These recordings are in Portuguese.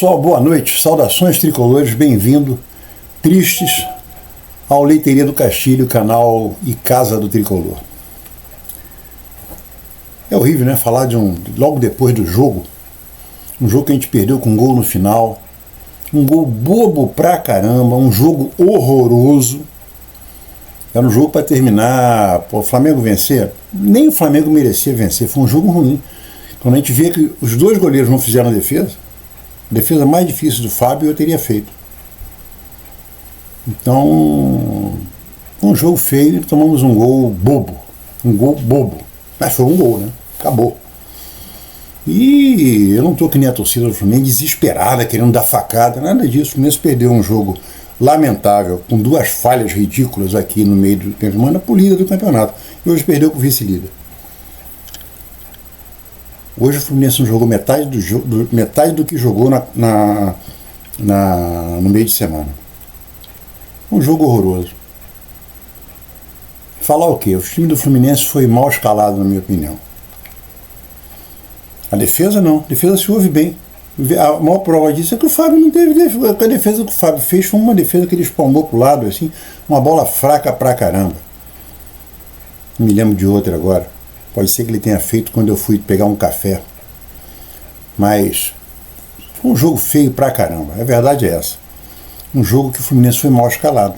Pessoal, boa noite, saudações tricolores, bem-vindo, tristes, ao Leiteria do Castilho, canal e casa do tricolor. É horrível, né, falar logo depois do jogo, um jogo que a gente perdeu com um gol no final, um gol bobo pra caramba, um jogo horroroso. Era um jogo para terminar, o Flamengo vencer, nem o Flamengo merecia vencer, foi um jogo ruim. Quando a gente vê que os dois goleiros não fizeram a defesa mais difícil do Fábio eu teria feito. Então, um jogo feio, tomamos um gol bobo. Mas foi um gol, né? Acabou. E eu não estou que nem a torcida do Flamengo, desesperada, querendo dar facada, nada disso. O Fluminense perdeu um jogo lamentável, com duas falhas ridículas aqui no meio do tempo de semana, por líder do campeonato. E hoje perdeu com o vice-líder. Hoje o Fluminense não jogou metade do que jogou no meio de semana. Um jogo horroroso. Falar o quê? O time do Fluminense foi mal escalado, na minha opinião. A defesa não. A defesa se ouve bem. A maior prova disso é que o Fábio não teve defesa. A defesa que o Fábio fez foi uma defesa que ele espalmou pro lado, assim, uma bola fraca pra caramba. Não me lembro de outra agora. Pode ser que ele tenha feito quando eu fui pegar um café. Mas foi um jogo feio pra caramba. A verdade é essa. Um jogo que o Fluminense foi mal escalado.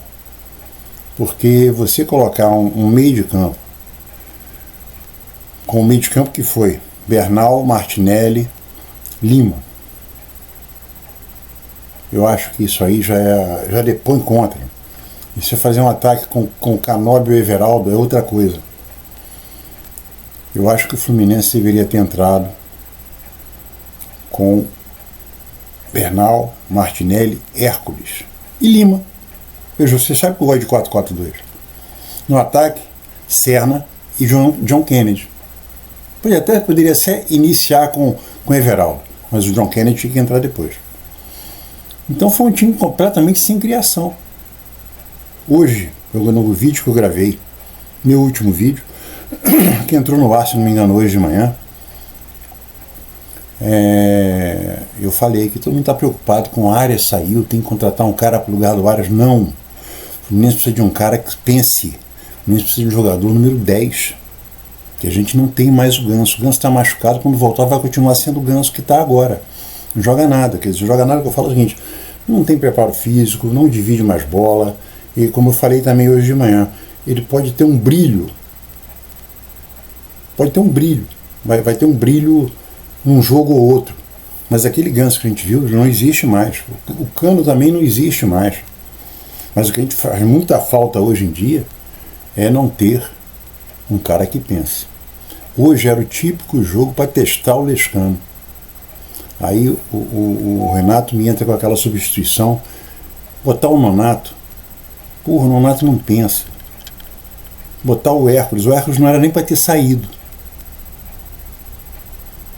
Porque você colocar um meio de campo, com o meio de campo que foi Bernal, Martinelli, Lima. Eu acho que isso aí já depõe contra. E você fazer um ataque com Canóbio e Everaldo é outra coisa. Eu acho que o Fluminense deveria ter entrado com Bernal, Martinelli, Hércules e Lima. Veja, você sabe que eu gosto de 4-4-2. No ataque, Serna e John Kennedy. Poderia até iniciar com Everaldo, mas o John Kennedy tinha que entrar depois. Então foi um time completamente sem criação. Hoje, no vídeo que eu gravei, meu último vídeo, que entrou no ar, se não me engano, hoje de manhã, eu falei que todo mundo está preocupado com o Arias saiu, tem que contratar um cara para o lugar do Arias. Não. O Fluminense precisa de um cara que pense. O Fluminense precisa de um jogador número 10. Que a gente não tem mais o Ganso. O Ganso está machucado, quando voltar vai continuar sendo o Ganso que está agora. Não joga nada. Quer dizer, joga nada que eu falo o seguinte, não tem preparo físico, não divide mais bola. E como eu falei também hoje de manhã, ele pode ter um brilho. Vai ter um brilho num jogo ou outro. Mas aquele Ganso que a gente viu não existe mais. O Cano também não existe mais. Mas o que a gente faz muita falta hoje em dia é não ter um cara que pense. Hoje era o típico jogo para testar o Lescano. Aí o Renato me entra com aquela substituição, botar o Nonato. Porra, o Nonato não pensa. Botar o Hércules não era nem para ter saído.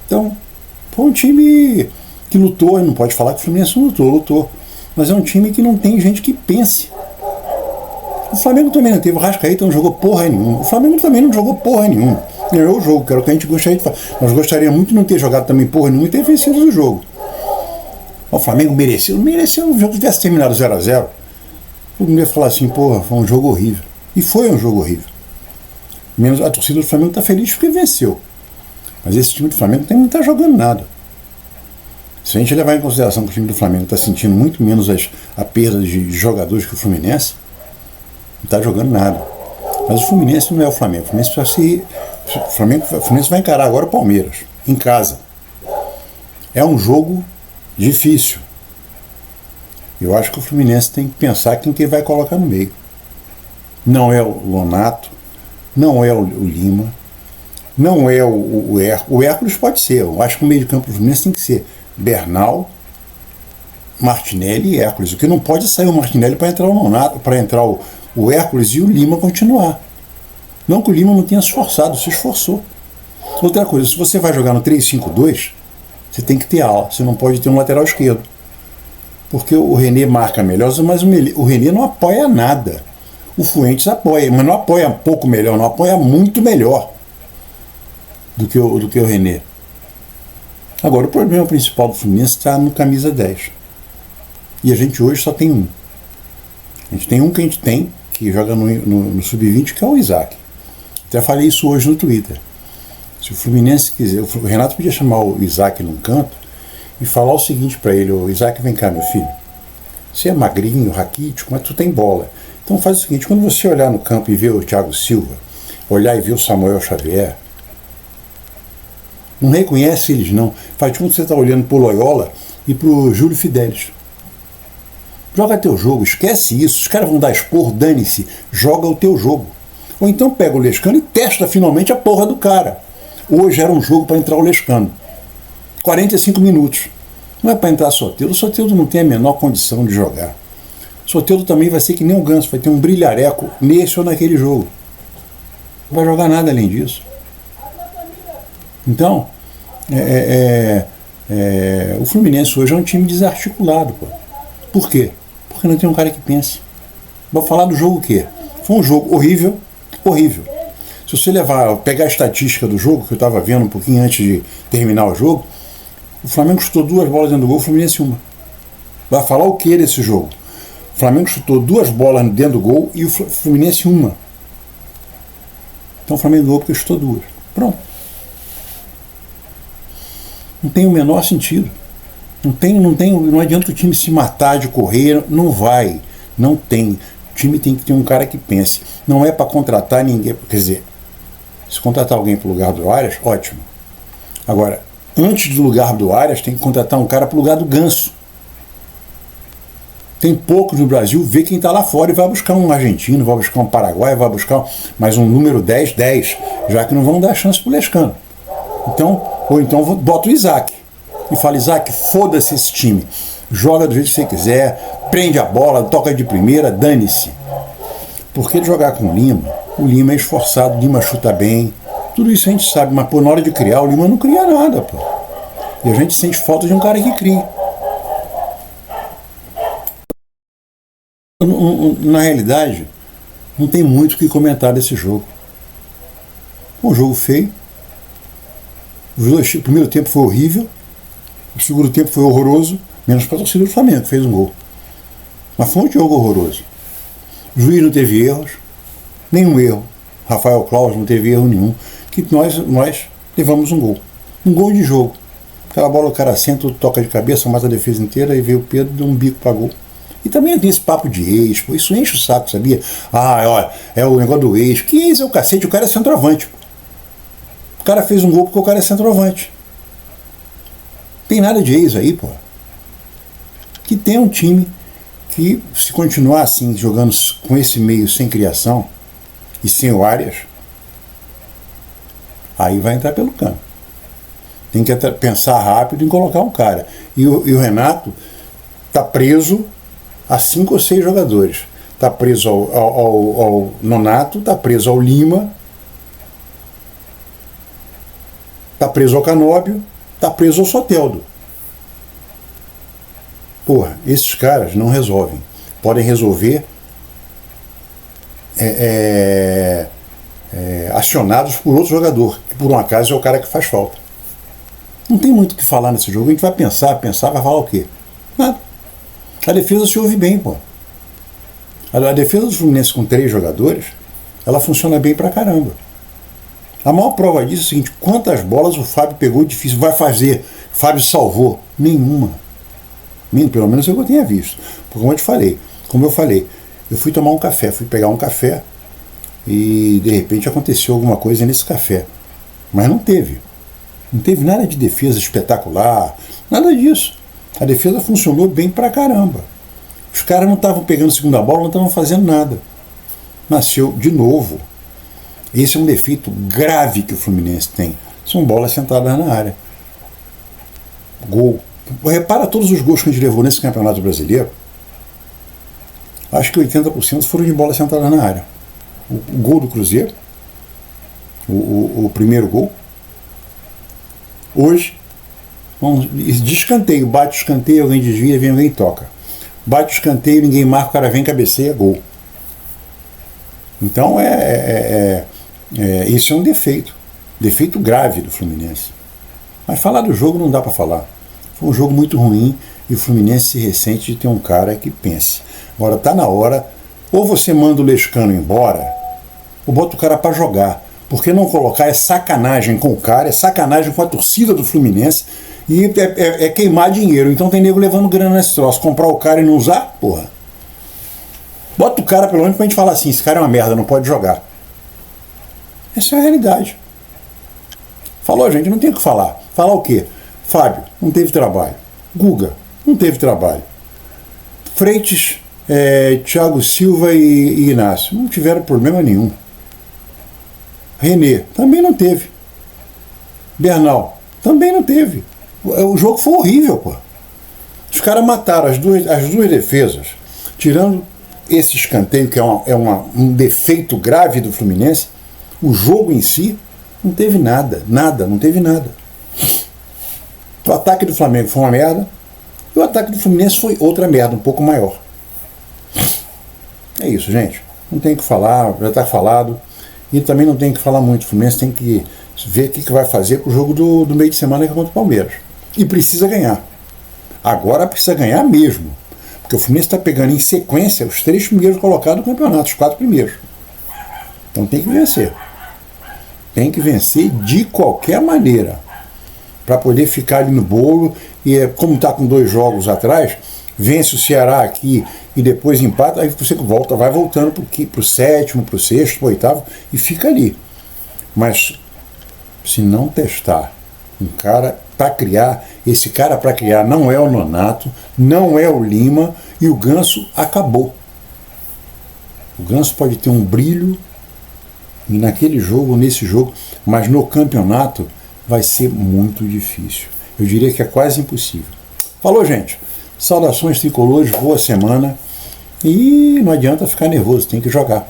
Então, foi um time que lutou, não pode falar que o Fluminense não lutou, mas é um time que não tem gente que pense. O Flamengo também não teve, o Rascaeta não jogou porra nenhuma, o Flamengo também não jogou porra nenhuma, ganhou o jogo, que era o que a gente gostaria de fazer. Nós gostaríamos muito de não ter jogado também porra nenhuma e ter vencido o jogo. O Flamengo mereceu, o jogo tivesse terminado 0-0, todo mundo ia falar assim, porra, foi um jogo horrível. E foi um jogo horrível. Menos a torcida do Flamengo está feliz porque venceu. Mas esse time do Flamengo não está jogando nada. Se a gente levar em consideração que o time do Flamengo está sentindo muito menos a perda de jogadores que o Fluminense, não está jogando nada. Mas o Fluminense não é o Flamengo. O Fluminense vai encarar agora o Palmeiras, em casa. É um jogo difícil. Eu acho que o Fluminense tem que pensar quem que ele vai colocar no meio. Não é o Nonato, não é o Lima, não é o Hércules. O Hércules pode ser. Eu acho que o meio de campo do Fluminense tem que ser Bernal, Martinelli e Hércules. O que não pode é sair o Martinelli para entrar o Nonato, para entrar o Hércules e o Lima continuar. Não que o Lima não tenha se esforçado, se esforçou. Outra coisa, se você vai jogar no 3-5-2, você tem que ter ala. Você não pode ter um lateral esquerdo. Porque o René marca melhor, mas o René não apoia nada. O Fuentes apoia, mas não apoia pouco melhor, não apoia muito melhor do que o René. Agora, o problema principal do Fluminense está no camisa 10. E a gente hoje só tem um. A gente tem um que joga no Sub-20, que é o Isaac. Até falei isso hoje no Twitter. Se o Fluminense quiser, o Renato podia chamar o Isaac num canto e falar o seguinte para ele: ô Isaac, vem cá, meu filho. Você é magrinho, raquítico, mas tu tem bola. Então faz o seguinte: quando você olhar no campo e ver o Thiago Silva, olhar e ver o Samuel Xavier, não reconhece eles não. Faz como você está olhando pro Loyola e pro Júlio Fidelis. Joga teu jogo, esquece isso. Os caras vão dar esporro, dane-se, joga o teu jogo. Ou então pega o Lescano e testa finalmente a porra do cara. Hoje era um jogo para entrar o Lescano. 45 minutos. Não é para entrar Soteldo. O Soteldo não tem a menor condição de jogar. O Soteldo também vai ser que nem o Ganso, vai ter um brilhareco nesse ou naquele jogo. Não vai jogar nada além disso. Então, o Fluminense hoje é um time desarticulado. Pô. Por quê? Porque não tem um cara que pense. Vou falar do jogo o quê? Foi um jogo horrível, horrível. Se você pegar a estatística do jogo, que eu estava vendo um pouquinho antes de terminar o jogo, o Flamengo chutou 2 bolas dentro do gol, o Fluminense 1. Vai falar o que desse jogo? O Flamengo chutou 2 bolas dentro do gol e o Fluminense 1. Então o Flamengo ganhou porque chutou 2. Pronto. Não tem o menor sentido. Não adianta o time se matar de correr, não vai. Não tem. O time tem que ter um cara que pense. Não é para contratar ninguém. Quer dizer, se contratar alguém para o lugar do Arias, ótimo. Agora, antes do lugar do Arias, tem que contratar um cara para o lugar do Ganso. Tem poucos no Brasil, vê quem está lá fora e vai buscar um argentino, vai buscar um paraguaio, vai buscar mais um número 10, já que não vão dar chance para o Lescano. Ou então bota o Isaac e fala: Isaac, foda-se esse time, joga do jeito que você quiser, prende a bola, toca de primeira, dane-se. Porque ele jogar com o Lima é esforçado, o Lima chuta bem, tudo isso a gente sabe, mas na hora de criar, o Lima não cria nada, pô. E a gente sente falta de um cara que crie. Na realidade, não tem muito o que comentar desse jogo. Um jogo feio. O primeiro tempo foi horrível, o segundo tempo foi horroroso, menos para a torcida do Flamengo, que fez um gol. Mas foi um jogo horroroso. O juiz não teve erros, nenhum erro. Rafael Claus não teve erro nenhum. Que nós levamos um gol. Um gol de jogo. Aquela bola o cara senta, toca de cabeça, mata a defesa inteira, e veio o Pedro, deu um bico para gol. E também tem esse papo de ex, pô, isso enche o saco, sabia? Olha, é o negócio do ex. Que ex é o cacete? O cara é centroavante, pô. O cara fez um gol porque o cara é centroavante. Tem nada de ex aí, pô. Que tem um time que, se continuar assim, jogando com esse meio sem criação e sem o Arias, aí vai entrar pelo campo. Tem que pensar rápido em colocar um cara. E o Renato está preso a 5 ou 6 jogadores. Está preso ao Nonato, está preso ao Lima, está preso ao Canóbio, está preso ao Soteldo. Porra, esses caras não resolvem. Podem resolver acionados por outro jogador, que por um acaso é o cara que faz falta. Não tem muito o que falar nesse jogo. A gente vai pensar, vai falar o quê? Nada. A defesa se ouve bem, pô. A defesa do Fluminense com 3 jogadores, ela funciona bem pra caramba. A maior prova disso é o seguinte: quantas bolas o Fábio pegou difícil, vai fazer, Fábio salvou? Nenhuma. Pelo menos eu tenha visto. Porque como eu falei, eu fui tomar um café, fui pegar um café e de repente aconteceu alguma coisa nesse café. Mas não teve. Não teve nada de defesa espetacular, nada disso. A defesa funcionou bem pra caramba. Os caras não estavam pegando segunda bola, não estavam fazendo nada. Nasceu de novo. Esse é um defeito grave que o Fluminense tem. São bolas sentadas na área. Gol. Repara todos os gols que a gente levou nesse Campeonato Brasileiro. Acho que 80% foram de bola sentada na área. O gol do Cruzeiro, o primeiro gol. Hoje, de escanteio, bate o escanteio, alguém desvia, vem alguém toca. Bate o escanteio, ninguém marca, o cara vem, cabeceia, gol. Então isso é um defeito grave do Fluminense. Mas falar do jogo não dá para falar. Foi um jogo muito ruim e o Fluminense se ressente de ter um cara que pense. Agora tá na hora, ou você manda o Lescano embora, ou bota o cara para jogar. Porque não colocar é sacanagem com o cara, é sacanagem com a torcida do Fluminense e é queimar dinheiro. Então tem nego levando grana nesse troço. Comprar o cara e não usar, porra. Bota o cara pelo menos pra gente falar assim, esse cara é uma merda, não pode jogar. Essa é a realidade. Falou, gente, não tem o que falar. Falar o quê? Fábio, não teve trabalho. Guga, não teve trabalho. Freitas, Thiago Silva e Inácio, não tiveram problema nenhum. Renê, também não teve. Bernal, também não teve. O jogo foi horrível, pô. Os caras mataram as duas defesas, tirando esse escanteio, que é um defeito grave do Fluminense. O jogo em si não teve nada, não teve nada. O ataque do Flamengo foi uma merda, e o ataque do Fluminense foi outra merda, um pouco maior. É isso, gente. Não tem o que falar, já está falado. E também não tem que falar muito. O Fluminense tem que ver o que vai fazer com o jogo do meio de semana que é contra o Palmeiras. E precisa ganhar. Agora precisa ganhar mesmo. Porque o Fluminense está pegando em sequência os 3 primeiros colocados do campeonato, os 4 primeiros. Então tem que vencer. Tem que vencer de qualquer maneira. Para poder ficar ali no bolo. E como está com 2 jogos atrás, vence o Ceará aqui e depois empata, aí você volta, vai voltando para o 7º, para o 6º, para o 8º e fica ali. Mas se não testar um cara para criar, esse cara para criar não é o Nonato, não é o Lima, e o Ganso acabou. O Ganso pode ter um brilho naquele jogo, nesse jogo, mas no campeonato vai ser muito difícil. Eu diria que é quase impossível. Falou, gente. Saudações tricolores, boa semana. E não adianta ficar nervoso, tem que jogar.